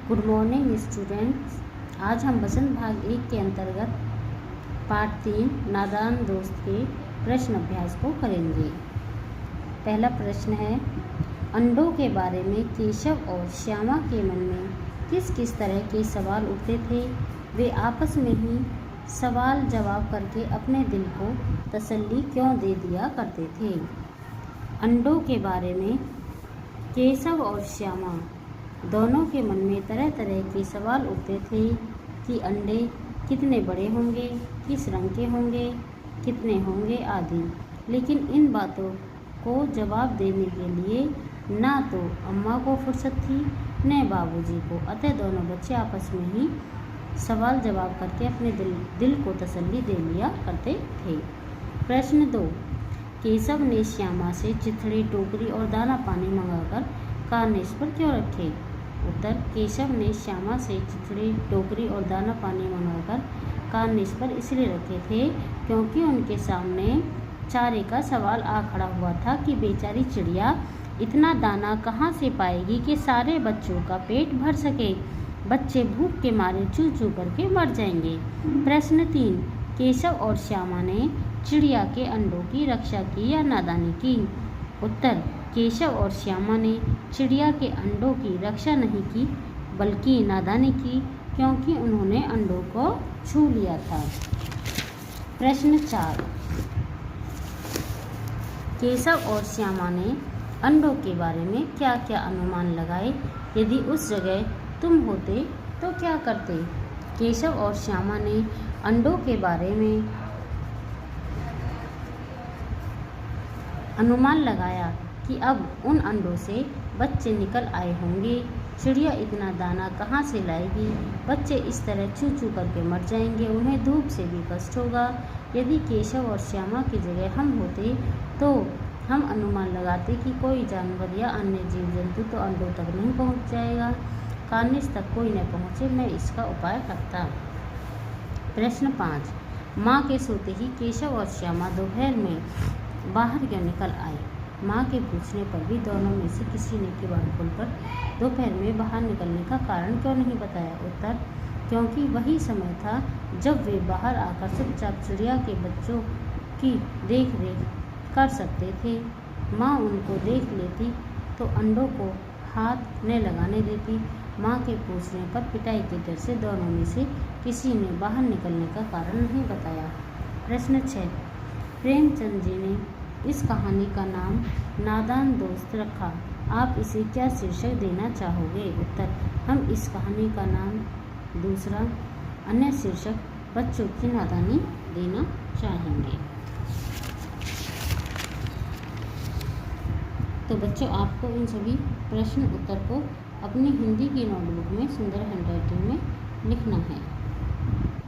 Good morning students. आज हम बसंत भाग 1 के अंतर्गत पाठ 3 नादान दोस्त के प्रश्न अभ्यास को करेंगे। पहला प्रश्न है, अंडों के बारे में केशव और श्यामा के मन में किस किस तरह के सवाल उठते थे। वे आपस में ही सवाल जवाब करके अपने दिल को तसल्ली क्यों दे दिया करते थे। अंडों के बारे में केशव और श्यामा दोनों के मन में तरह तरह के सवाल उठते थे कि अंडे कितने बड़े होंगे, किस रंग के होंगे, कितने होंगे आदि। लेकिन इन बातों को जवाब देने के लिए ना तो अम्मा को फुर्सत थी न बाबूजी को, अतः दोनों बच्चे आपस में ही सवाल जवाब करके अपने दिल को तसल्ली दे लिया करते थे। प्रश्न 2, केशव ने श्यामा से चिथड़े, टोकरी और दाना पानी मंगाकर कारनेश पर क्यों रखे। उत्तर, केशव ने श्यामा से चिथड़े, टोकरी और दाना पानी मंगाकर कारनेश पर इसलिए रखे थे क्योंकि उनके सामने चारे का सवाल आ खड़ा हुआ था कि बेचारी चिड़िया इतना दाना कहाँ से पाएगी कि सारे बच्चों का पेट भर सके। बच्चे भूख के मारे चू चू करके मर जाएंगे। प्रश्न 3, केशव और श्यामा ने चिड़िया के अंडों की रक्षा की या नादानी की। उत्तर, केशव और श्यामा ने चिड़िया के अंडों की रक्षा नहीं की बल्कि नादानी की, क्योंकि उन्होंने अंडों को छू लिया था। प्रश्न 4, केशव और श्यामा ने अंडों के बारे में क्या क्या अनुमान लगाए। यदि उस जगह तुम होते तो क्या करते। केशव और श्यामा ने अंडों के बारे में अनुमान लगाया कि अब उन अंडों से बच्चे निकल आए होंगे। चिड़िया इतना दाना कहाँ से लाएगी, बच्चे इस तरह चू चू करके मर जाएंगे, उन्हें धूप से भी कष्ट होगा। यदि केशव और श्यामा की जगह हम होते तो हम अनुमान लगाते कि कोई जानवर या अन्य जीव जंतु तो अंडों तक नहीं पहुँच जाएगा, कारनेश तक कोई न पहुँचे, मैं इसका उपाय करता। प्रश्न 5, माँ के सोते ही केशव और श्यामा दोपहर में बाहर क्यों निकल आए। माँ के पूछने पर भी दोनों में से किसी ने किवाड़ खोलकर दोपहर में बाहर निकलने का कारण क्यों नहीं बताया। उत्तर, क्योंकि वही समय था जब वे बाहर आकर चुपचाप चिड़िया के बच्चों की देख रेख कर सकते थे। माँ उनको देख लेती तो अंडों को हाथ न लगाने देती। माँ के पूछने पर पिटाई के डर से दोनों में से किसी ने बाहर निकलने का कारण नहीं बताया। प्रश्न 6, प्रेमचंद जी ने इस कहानी का नाम नादान दोस्त रखा, आप इसे क्या शीर्षक देना चाहोगे। उत्तर, हम इस कहानी का नाम दूसरा अन्य शीर्षक बच्चों की नादानी देना चाहेंगे। तो बच्चों, आपको इन सभी प्रश्न उत्तर को अपनी हिंदी की नोटबुक में सुंदर हैंडराइटिंग में लिखना है।